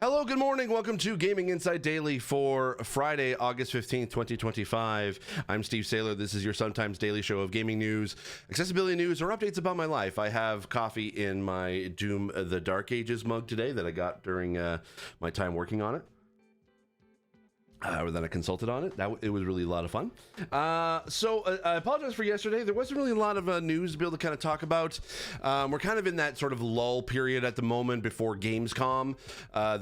Hello, good morning. Welcome to Gaming Insight Daily for Friday, August 15th, 2025. I'm Steve Saylor. This is your sometimes daily show of gaming news, accessibility news, or updates about my life. I have coffee in my Doom the Dark Ages mug today that I got during my time working on it. Then I consulted on it. It was really a lot of fun. So I apologize for yesterday. There wasn't really a lot of news to be able to kind of talk about. We're kind of in that sort of lull period at the moment before Gamescom,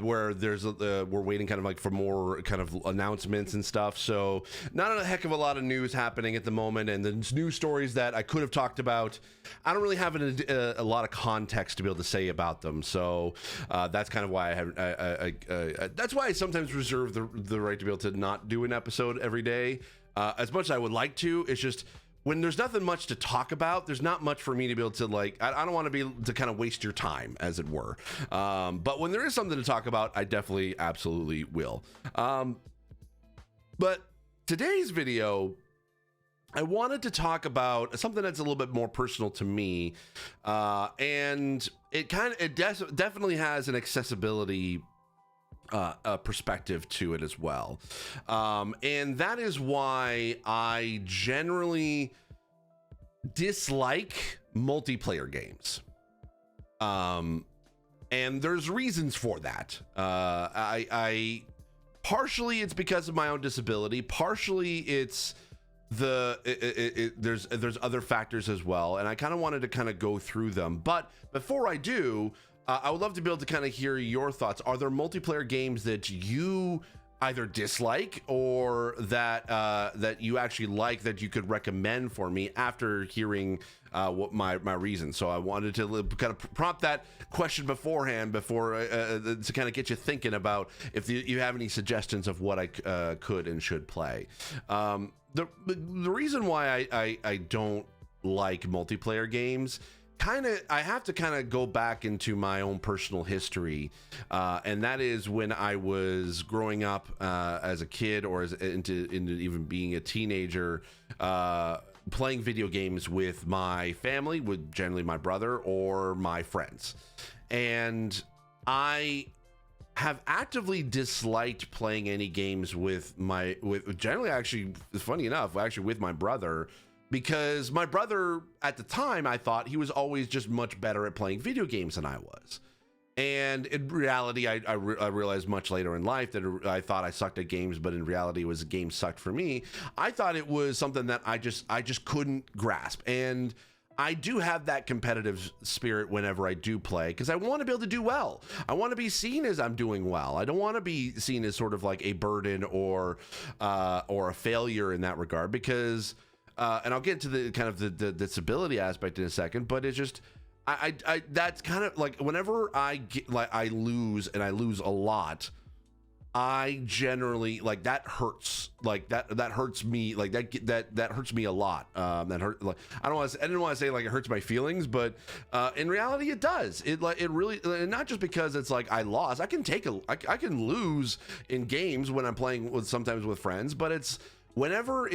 where we're waiting kind of like for more kind of announcements and stuff. So not a heck of a lot of news happening at the moment, and the news stories that I could have talked about, I don't really have a lot of context to be able to say about them. So that's kind of why that's why I sometimes reserve the right to be able to not do an episode every day. As much as I would like to, it's just when there's nothing much to talk about, there's not much for me to be able to I don't want to be able to kind of waste your time, as it were. But when there is something to talk about, I definitely absolutely will. But today's video, I wanted to talk about something that's a little bit more personal to me, and it definitely has an accessibility perspective to it as well, and that is why I generally dislike multiplayer games, and there's reasons for that. I partially it's because of my own disability, partially it's there's other factors as well, and I kind of wanted to kind of go through them. But before I do, I would love to be able to kind of hear your thoughts. Are there multiplayer games that you either dislike or that you actually like that you could recommend for me after hearing what my reasons? So I wanted to kind of prompt that question beforehand to kind of get you thinking about if you have any suggestions of what I could and should play. The reason why I don't like multiplayer games, I have to kind of go back into my own personal history, and that is when I was growing up as a kid, or into even being a teenager, playing video games with my family, with generally my brother or my friends. And I have actively disliked playing any games with generally, actually, funny enough, actually with my brother, because my brother at the time, I thought he was always just much better at playing video games than I was. And in reality, I realized much later in life that I thought I sucked at games, but in reality, it was a game sucked for me. I thought it was something that I just couldn't grasp. And I do have that competitive spirit whenever I do play, because I want to be able to do well. I want to be seen as I'm doing well. I don't want to be seen as sort of like a burden or a failure in that regard, because and I'll get into the kind of the disability aspect in a second, but it's just I that's kind of like whenever I lose, and I lose a lot, I generally that hurts, that hurts me, that hurts me a lot. That hurt, like, I didn't want to say like it hurts my feelings, but in reality it does. It really, and not just because it's like I lost. I can lose in games when I'm playing sometimes with friends, but it's whenever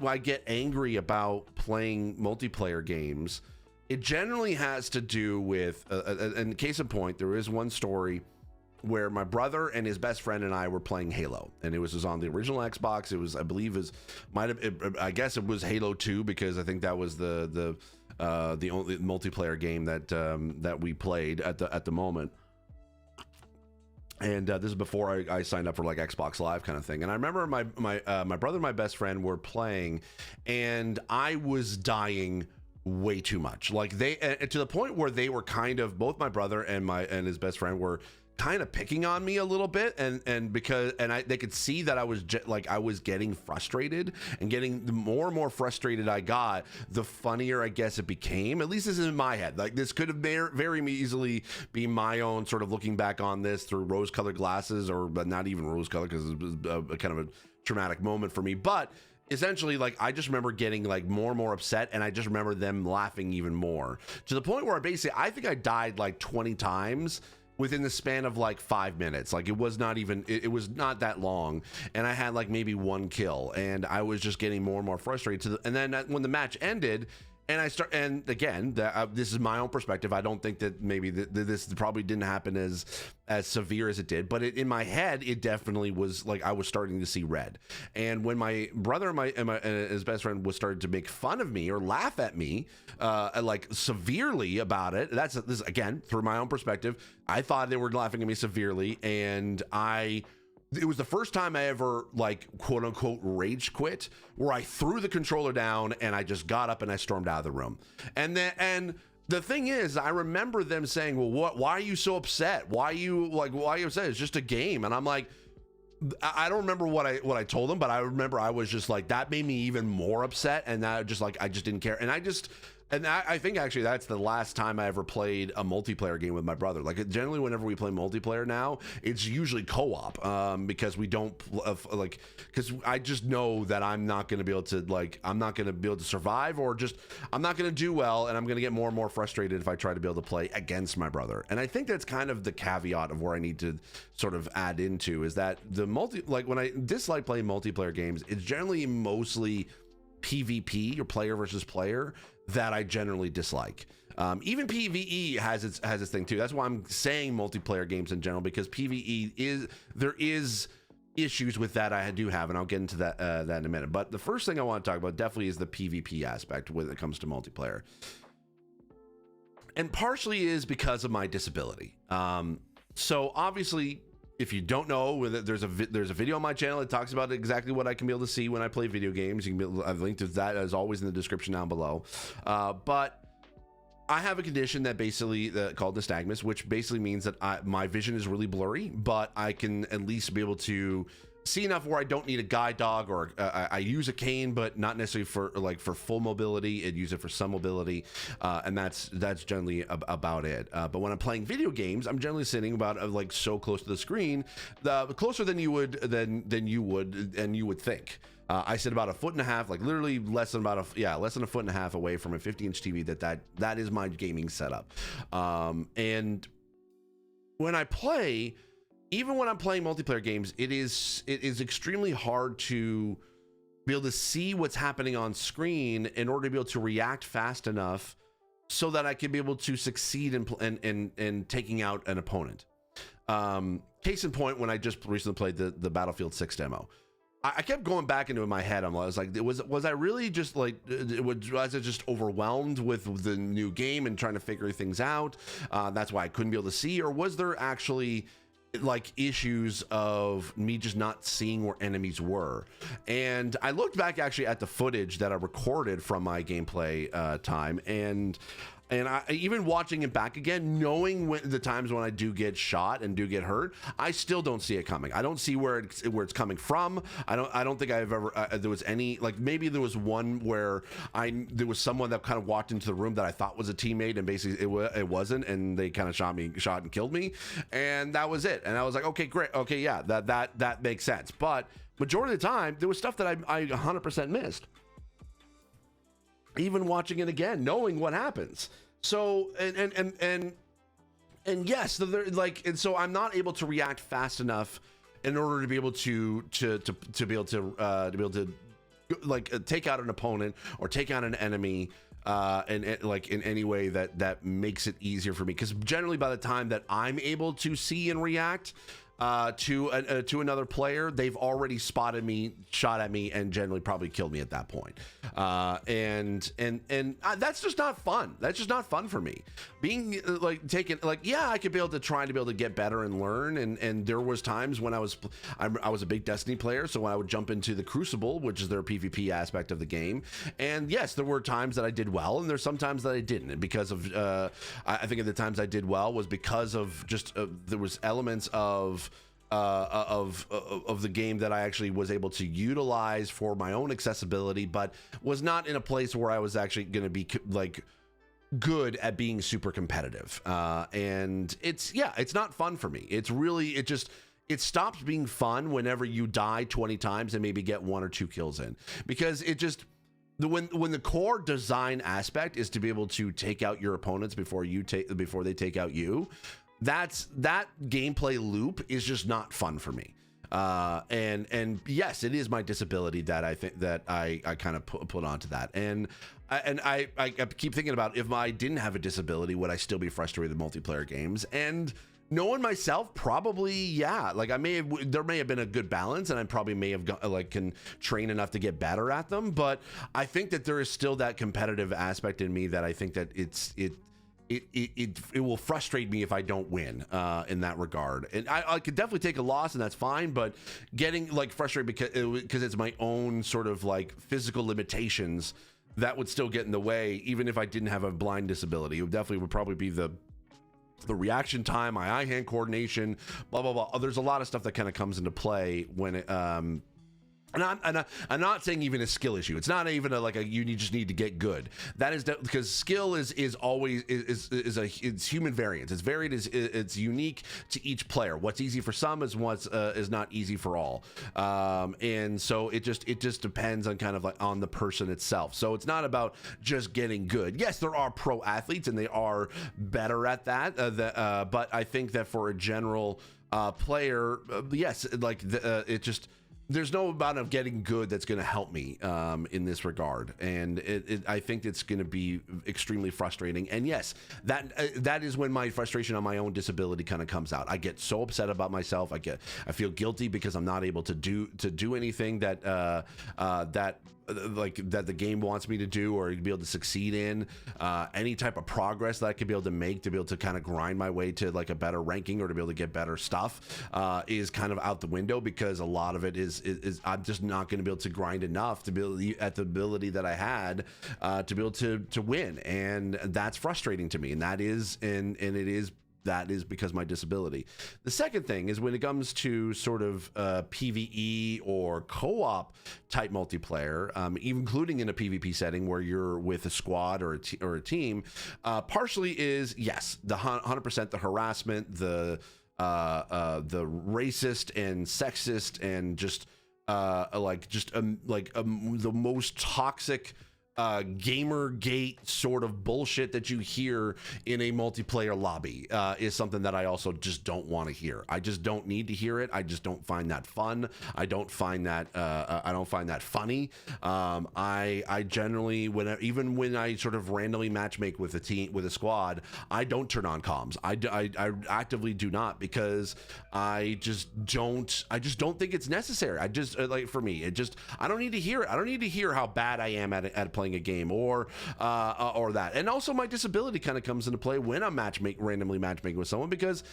I get angry about playing multiplayer games, it generally has to do with, and case in point, there is one story where my brother and his best friend and I were playing Halo, and it was on the original Xbox. It was, I believe, I guess it was Halo 2, because I think that was the only multiplayer game that we played at the moment. And this is before I signed up for like Xbox Live kind of thing. And I remember my brother and my best friend were playing, and I was dying way too much. Like to the point where they were kind of, both my brother and his best friend were kind of picking on me a little bit, and they could see that I was getting frustrated, and getting the more and more frustrated I got, the funnier I guess it became. At least this is in my head. Like, this could have very easily be my own sort of looking back on this through rose-colored glasses, but not even rose-colored, because it was a kind of a traumatic moment for me. But essentially, like, I just remember getting like more and more upset, and I just remember them laughing even more, to the point where I think I died like 20 times within the span of like 5 minutes. Like, it was not that long, and I had like maybe one kill, and I was just getting more and more frustrated. And then when the match ended, And I start, and again, this is my own perspective. I don't think that maybe this probably didn't happen as severe as it did, but in my head, it definitely was like I was starting to see red. And when my brother and his best friend was starting to make fun of me or laugh at me, like severely about it, this again through my own perspective. I thought they were laughing at me severely, and it was the first time I ever, like, quote unquote rage quit, where I threw the controller down and I just got up and I stormed out of the room. And the thing is, I remember them saying, well, why are you so upset? Why are you upset? It's just a game. And I'm like, I don't remember what I told them, but I remember I was just like, that made me even more upset. And that just like, I just didn't care. And I think actually that's the last time I ever played a multiplayer game with my brother. Like generally whenever we play multiplayer now, it's usually co-op, because we don't because I just know that I'm not going to be able to survive, or just I'm not going to do well, and I'm going to get more and more frustrated if I try to be able to play against my brother. And I think that's kind of the caveat of where I need to sort of add into is that when I dislike playing multiplayer games, it's generally mostly PvP, or player versus player, that I generally dislike. Even PvE has its thing too. That's why I'm saying multiplayer games in general, because PvE there is issues with that I do have, and I'll get into that in a minute. But the first thing I want to talk about definitely is the PvP aspect when it comes to multiplayer, and partially is because of my disability. So obviously, if you don't know, there's a video on my channel that talks about exactly what I can be able to see when I play video games. I've linked to that as always in the description down below. But I have a condition that basically called nystagmus, which basically means that my vision is really blurry, but I can at least be able to see enough where I don't need a guide dog, or I use a cane, but not necessarily for full mobility. I'd use it for some mobility, and that's generally about it. But when I'm playing video games, I'm generally sitting about like so close to the screen, closer than you would think. I sit about 1.5 feet, like literally less than a 1.5 feet away from a 50-inch TV. That is my gaming setup. And when I play, even when I'm playing multiplayer games, it is extremely hard to be able to see what's happening on screen in order to be able to react fast enough so that I can be able to succeed in taking out an opponent. Case in point, when I just recently played the Battlefield 6 demo, I kept going back into my head. I was like, was I really just like, was I just overwhelmed with the new game and trying to figure things out? That's why I couldn't be able to see, or was there actually like issues of me just not seeing where enemies were? And I looked back actually at the footage that I recorded from my gameplay time, and I, even watching it back again, knowing the times when I do get shot and do get hurt, I still don't see it coming. I don't see where it's coming from. I don't think I've ever there was any, like, maybe there was one where there was someone that kind of walked into the room that I thought was a teammate, and basically it wasn't, and they kind of shot and killed me, and that was it. And I was like, okay, great, okay, yeah, that makes sense. But majority of the time, there was stuff that I 100% missed, even watching it again, knowing what happens. So and yes, and so I'm not able to react fast enough in order to be able to be able to like take out an opponent or take out an enemy and like in any way that makes it easier for me, because generally by the time that I'm able to see and react to another player, they've already spotted me, shot at me, and generally probably killed me at that point. And that's just not fun. That's just not fun for me. Being like taken, like, yeah, I could be able to try to be able to get better and learn. And there was times when I was a big Destiny player, so when I would jump into the Crucible, which is their PvP aspect of the game, and yes, there were times that I did well, and there's some times that I didn't. And because of I think of the times I did well was because of just there was elements of the game that I actually was able to utilize for my own accessibility, but was not in a place where I was actually going to be like good at being super competitive. And it's not fun for me. It stops being fun whenever you die 20 times and maybe get 1 or 2 kills in, because when the core design aspect is to be able to take out your opponents before they take out you, that gameplay loop is just not fun for me. And yes, it is my disability that I think that I kind of put onto that. And I keep thinking about, if I didn't have a disability, would I still be frustrated with multiplayer games? And knowing myself, probably, yeah. Like there may have been a good balance, and I probably may have can train enough to get better at them. But I think that there is still that competitive aspect in me that I think that it will frustrate me if I don't win in that regard. And I could definitely take a loss, and that's fine. But getting like frustrated because it's my own sort of like physical limitations that would still get in the way, even if I didn't have a blind disability. It definitely would probably be the reaction time, my eye-hand coordination, blah blah blah. There's a lot of stuff that kind of comes into play when it and I'm not saying even a skill issue. It's not even you just need to get good. That is because skill is always it's human variance. It's varied. It's unique to each player. What's easy for some is not easy for all. And so it just depends on kind of like on the person itself. So it's not about just getting good. Yes, there are pro athletes and they are better at that. But I think that for a general player, yes, it just. There's no amount of getting good that's going to help me in this regard, and I think it's going to be extremely frustrating. And yes, that is when my frustration on my own disability kind of comes out. I get so upset about myself. I feel guilty because I'm not able to do anything that the game wants me to do or be able to succeed in. Any type of progress that I could be able to make to be able to kind of grind my way to like a better ranking or to be able to get better stuff is kind of out the window, because a lot of it is I'm just not going to be able to grind enough to be able to, at the ability that I had to be able to win. And that's frustrating to me. And that is because of my disability. The second thing is when it comes to sort of PvE or co-op type multiplayer, including in a PvP setting where you're with a squad or a team, partially is, yes, the 100% the harassment, the racist and sexist and just the most toxic Gamergate sort of bullshit that you hear in a multiplayer lobby is something that I also just don't want to hear. I just don't need to hear it. I just don't find that fun. I don't find that funny. I generally, even when I sort of randomly matchmake with a team, with a squad, I don't turn on comms. I actively do not, because I just don't think it's necessary. I just for me, I don't need to hear it. I don't need to hear how bad I am at playing a game or that. And also my disability kind of comes into play when I'm randomly matchmaking with someone, because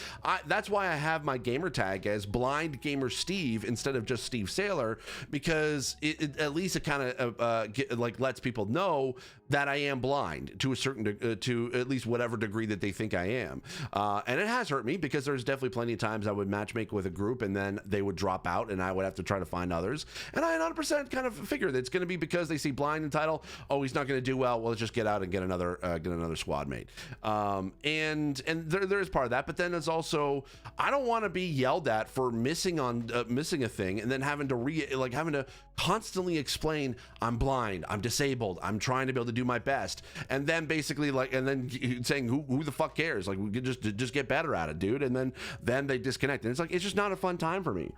that's why I have my gamer tag as BlindGamerSteve instead of just Steve Saylor, because it at least it kind of lets people know that I am blind to a certain to at least whatever degree that they think I am. And it has hurt me, because there's definitely plenty of times I would matchmake with a group and then they would drop out and I would have to try to find others. And I 100% kind of figure that it's going to be because they see blind in title. Oh, he's not going to do well. Well, let's just get out and get another squad mate. And there is part of that, but then it's also, I don't want to be yelled at for missing a thing and then having to constantly explain I'm blind, I'm disabled, I'm trying to be able to do my best, and then basically and then saying who the fuck cares? Like, we could just get better at it, dude. And then they disconnect, and it's just not a fun time for me.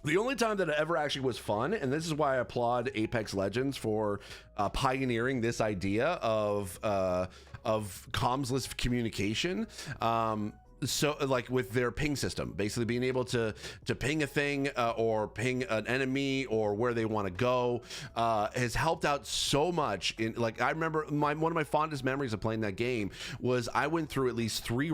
The only time that it ever actually was fun, and this is why I applaud Apex Legends for pioneering this idea of commsless communication. So like with their ping system, basically being able to ping a thing or ping an enemy or where they want to go has helped out so much. I remember one of my fondest memories of playing that game was I went through at least three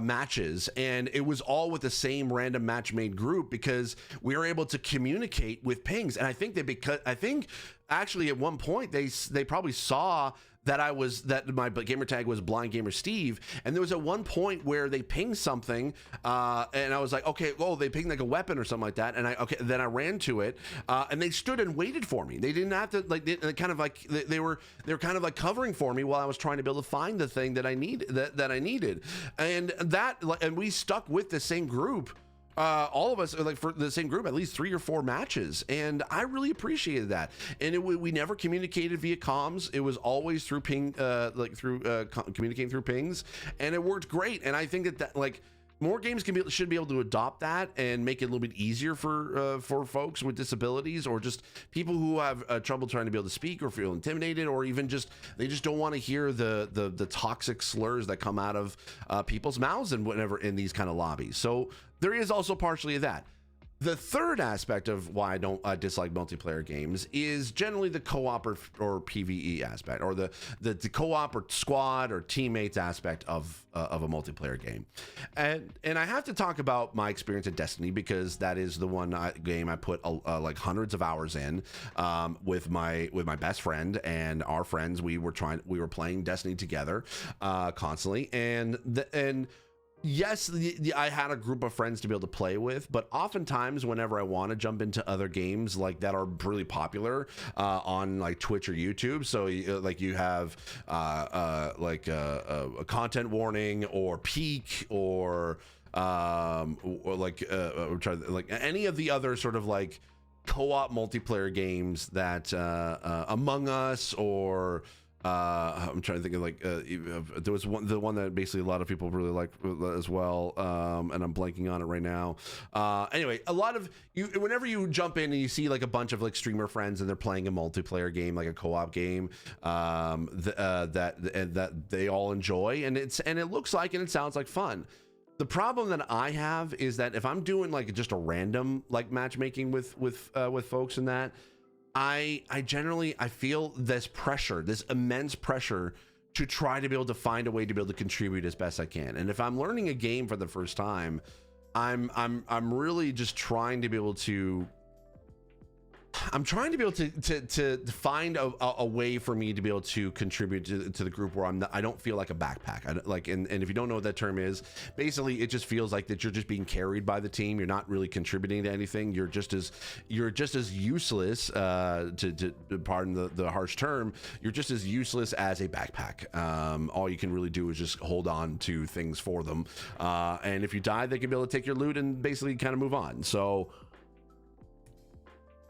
matches, and it was all with the same random match made group, because we were able to communicate with pings. And I think actually at one point they probably saw that my gamer tag was BlindGamerSteve, and there was at one point where they pinged something, and I was like, okay, they pinged like a weapon or something like that, and then I ran to it, and they stood and waited for me. They didn't have to they were kind of like covering for me while I was trying to be able to find the thing that I needed, and we stuck with the same group. All of us, for the same group, at least 3 or 4 matches, and I really appreciated that. And we never communicated via comms. It was always through communicating through pings, and it worked great. And I think that more games should be able to adopt that and make it a little bit easier for folks with disabilities, or just people who have trouble trying to be able to speak, or feel intimidated, or even just they just don't want to hear the toxic slurs that come out of people's mouths and whatever in these kind of lobbies. So there is also partially that. The third aspect of why I don't dislike multiplayer games is generally the co-op or PvE aspect, or the co-op or squad or teammates aspect of a multiplayer game. And I have to talk about my experience at Destiny, because that is the one game I put like hundreds of hours in with my best friend and our friends. We were playing Destiny together constantly, and yes, I had a group of friends to be able to play with, but oftentimes whenever I want to jump into other games like that are really popular on like Twitch or YouTube, so like you have like a content warning or peak, or like any of the other sort of like co-op multiplayer games that Among Us, or I'm trying to think of like there was the one that basically a lot of people really like as well, and I'm blanking on it right now. Anyway, a lot of you, whenever you jump in and you see like a bunch of like streamer friends and they're playing a multiplayer game, like a co-op game, that they all enjoy, and it looks like and it sounds like fun. The problem that I have is that if I'm doing like just a random like matchmaking with folks and that, I generally feel this pressure, this immense pressure to try to be able to find a way to be able to contribute as best I can. And if I'm learning a game for the first time, I'm really just trying to be able to to find a way for me to be able to contribute to the group where I don't feel like a backpack. And if you don't know what that term is, basically it just feels like that you're just being carried by the team. You're not really contributing to anything. You're just as useless, to pardon the harsh term, you're just as useless as a backpack. All you can really do is just hold on to things for them. And if you die, they can be able to take your loot and basically kind of move on. So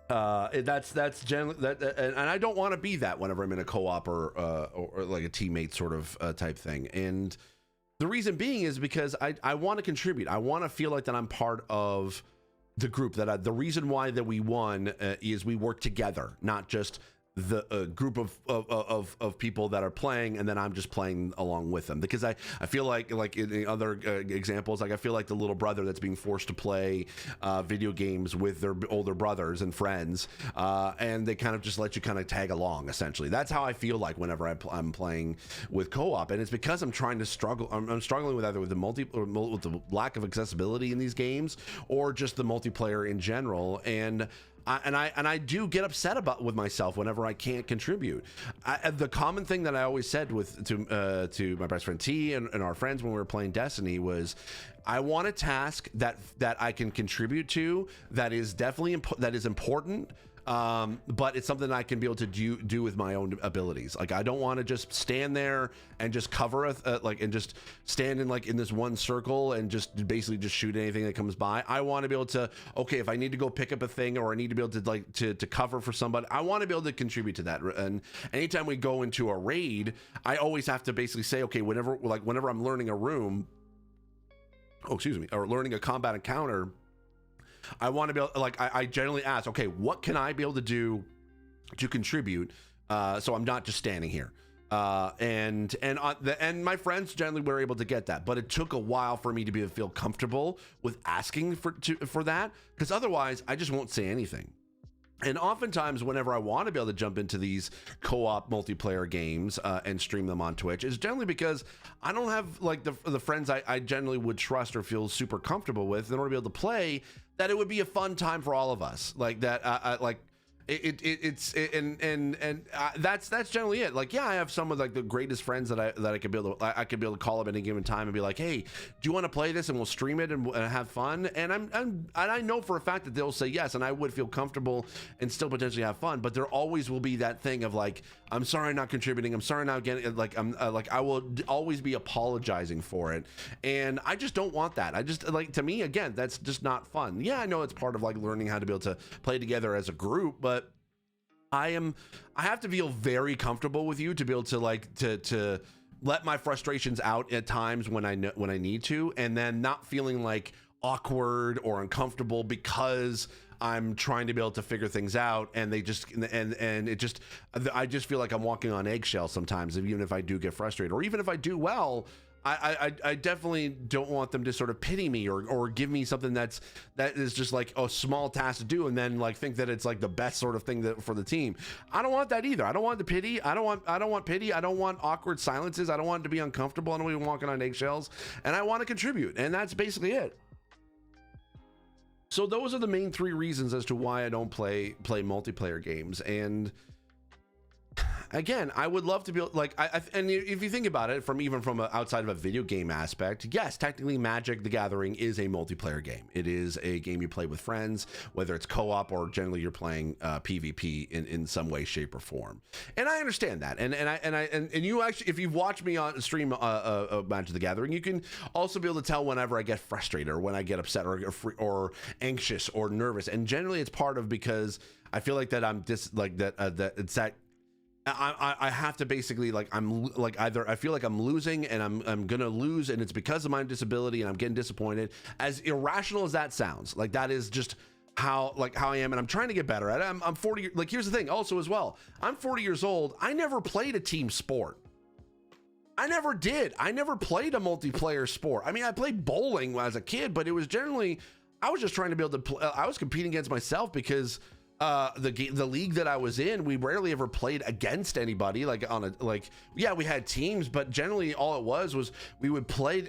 that's generally that, and I don't want to be that whenever I'm in a co-op or like a teammate sort of type thing. And the reason being is because I want to contribute. I want to feel like that I'm part of the group, that the reason why that we won is we work together, not just the group of people that are playing and then I'm just playing along with them. Because I feel like in the other examples, like I feel like the little brother that's being forced to play video games with their older brothers and friends, and they kind of just let you kind of tag along. Essentially, that's how I feel like whenever I'm playing with co-op, and it's because I'm trying to struggle. I'm struggling with either with the lack of accessibility in these games, or just the multiplayer in general. And I do get upset with myself whenever I can't contribute. The common thing that I always said to my best friend T and our friends when we were playing Destiny was, I want a task that I can contribute to, that is definitely that is important. But it's something I can be able to do with my own abilities. Like I don't want to just stand there and just cover and just stand in this one circle and just basically just shoot anything that comes by. I want to be able to, okay, if I need to go pick up a thing, or I need to be able to to cover for somebody, I want to be able to contribute to that. And anytime we go into a raid, I always have to basically say, okay, whenever I'm learning a room, or learning a combat encounter, I want to be able, I generally ask, okay, what can I be able to do to contribute, so I'm not just standing here. And my friends generally were able to get that, but it took a while for me to be able to feel comfortable with asking for that, because otherwise I just won't say anything. And oftentimes, whenever I want to be able to jump into these co-op multiplayer games and stream them on Twitch, is generally because I don't have like the friends I generally would trust or feel super comfortable with in order to be able to play, that it would be a fun time for all of us. Like that, that's generally it. Like, yeah, I have some of like the greatest friends that I could be able to call up at any given time and be like, hey, do you want to play this, and we'll stream it and have fun. And I know for a fact that they'll say yes, and I would feel comfortable and still potentially have fun. But there always will be that thing of like, I'm sorry I'm not contributing, I'm sorry not getting, like I'm like I will always be apologizing for it, and I just don't want that. I just, like, to me, again, that's just not fun. Yeah, I know it's part of like learning how to be able to play together as a group, but I have to feel very comfortable with you to be able to like to let my frustrations out at times when I need to, and then not feeling like awkward or uncomfortable because I'm trying to be able to figure things out, and they just and it just I just feel like I'm walking on eggshells sometimes, even if I do get frustrated, or even if I do well. I definitely don't want them to sort of pity me or give me something that is just like a small task to do, and then like think that it's like the best sort of thing for the team. I don't want that either. I don't want the pity. I don't want pity. I don't want awkward silences. I don't want it to be uncomfortable. I don't want to be walking on eggshells, and I want to contribute, and that's basically it. So those are the main 3 reasons as to why I don't play multiplayer games. And again, I would love to be like, and if you think about it from outside of a video game aspect, yes, technically Magic the Gathering is a multiplayer game. It is a game you play with friends, whether it's co-op or generally you're playing PvP in some way, shape, or form. And I understand that. And you actually, if you've watched me on stream Magic the Gathering, you can also be able to tell whenever I get frustrated or when I get upset or anxious or nervous. And generally it's part of because I feel like that I have to basically either I feel like I'm losing and I'm gonna lose, and it's because of my disability and I'm getting disappointed. As irrational as that sounds, like that is just how I am, and I'm trying to get better at it. I'm 40. Like, here's the thing also as well, I'm 40 years old. I never played a team sport. I never did. I never played a multiplayer sport. I mean, I played bowling as a kid, but it was generally, I was just trying to be able to play. I was competing against myself because the league that I was in, we rarely ever played against anybody yeah, we had teams, but generally all it was we would play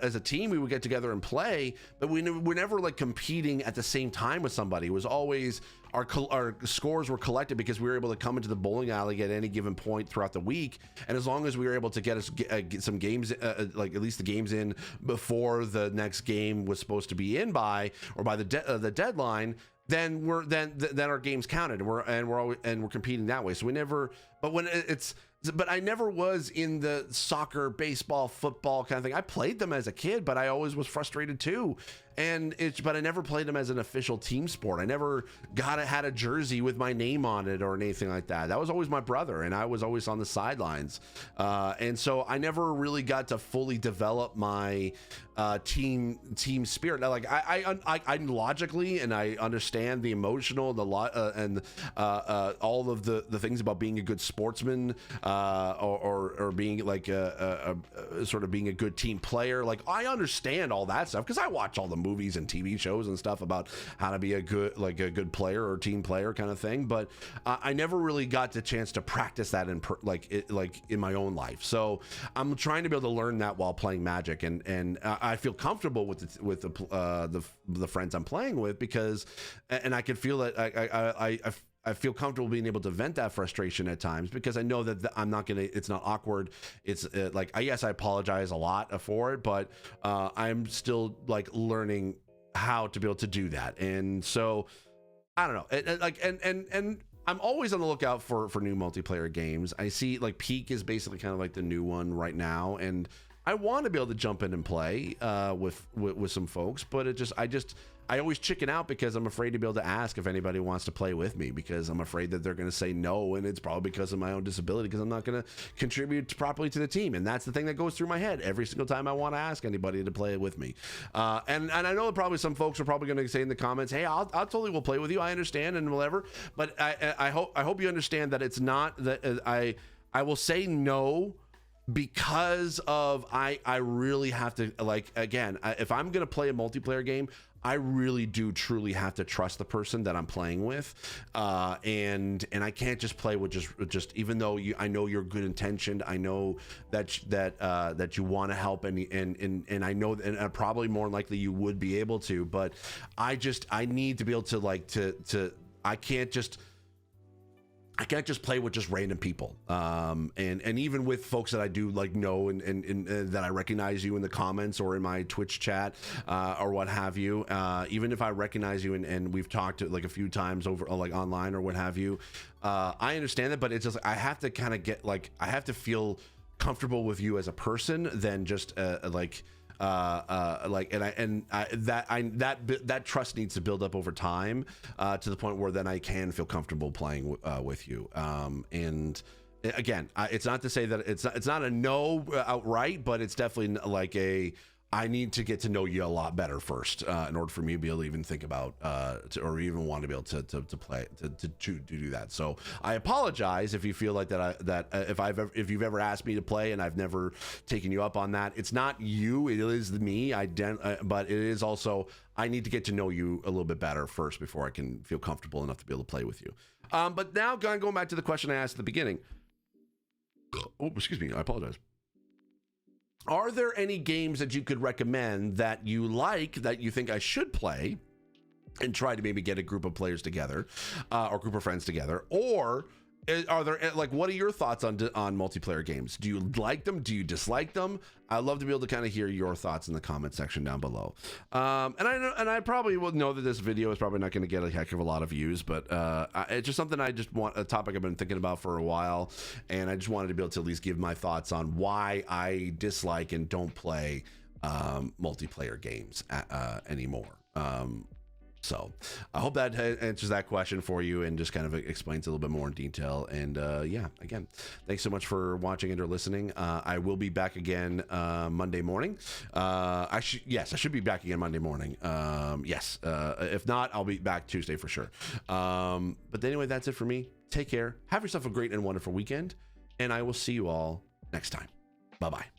as a team. We would get together and play, but we were never like competing at the same time with somebody. It was always our scores were collected because we were able to come into the bowling alley at any given point throughout the week, and as long as we were able to get some games, like at least the games in before the next game was supposed to be in by, or by the deadline, then our games counted, and we're competing that way. So we never, but I never was in the soccer, baseball, football kind of thing. I played them as a kid, but I always was frustrated too. But I never played them as an official team sport. I never had a jersey with my name on it or anything like that. That was always my brother, and I was always on the sidelines. And so I never really got to fully develop my team spirit. Now, like I logically, and I understand the emotional, and all of the things about being a good sportsman, or being like sort of being a good team player. Like, I understand all that stuff because I watch all the movies and TV shows and stuff about how to be a good player or team player kind of thing. But I never really got the chance to practice that in my own life. So I'm trying to be able to learn that while playing Magic, and I feel comfortable with the friends I'm playing with, because, and I can feel that I feel comfortable being able to vent that frustration at times, because I know that it's not awkward. It's yes, I apologize a lot for it, but I'm still like learning how to be able to do that. And so I don't know, and I'm always on the lookout for new multiplayer games. I see like Peak is basically kind of like the new one right now, and I want to be able to jump in and play with some folks, but I always chicken out because I'm afraid to be able to ask if anybody wants to play with me, because I'm afraid that they're going to say no, and it's probably because of my own disability, because I'm not going to contribute properly to the team. And that's the thing that goes through my head every single time I want to ask anybody to play with me. And I know that probably some folks are probably going to say in the comments, hey, I'll totally will play with you. I understand and whatever. But I hope you understand that it's not that I will say no, because of I really have to, like, again, if I'm going to play a multiplayer game, I really do truly have to trust the person that I'm playing with, and I can't just play with just even though I know you're good intentioned, I know that you want to help, and I know, and probably more likely you would be able to, but I need to be able to I can't just play with just random people, and even with folks that I do like know and that I recognize you in the comments or in my Twitch chat, or what have you. Even if I recognize you and we've talked like a few times over like online or what have you, I understand that, but it's just I have to kind of get I have to feel comfortable with you as a person than just that trust needs to build up over time, to the point where then I can feel comfortable playing with you, and again, it's not to say that it's not a no outright, but it's definitely like I need to get to know you a lot better first in order for me to be able to even think about or even want to be able to play to do that. So I apologize if you feel like that if you've ever asked me to play and I've never taken you up on that. It's not you, it is me. But it is also I need to get to know you a little bit better first before I can feel comfortable enough to be able to play with you. But now going back to the question I asked at the beginning. Oh, excuse me. I apologize. Are there any games that you could recommend that you like that you think I should play and try to maybe get a group of players together or group of friends together? Or are there, like, what are your thoughts on multiplayer games? Do you like them? Do you dislike them? I'd love to be able to kind of hear your thoughts in the comment section down below. And I probably will know that this video is probably not going to get a heck of a lot of views, but it's just something a topic I've been thinking about for a while, and I just wanted to be able to at least give my thoughts on why I dislike and don't play multiplayer games anymore. So I hope that answers that question for you and just kind of explains a little bit more in detail. And yeah, again, thanks so much for watching and or listening. I will be back again Monday morning. I should be back again Monday morning. Yes. If not, I'll be back Tuesday for sure. But anyway, that's it for me. Take care. Have yourself a great and wonderful weekend. And I will see you all next time. Bye-bye.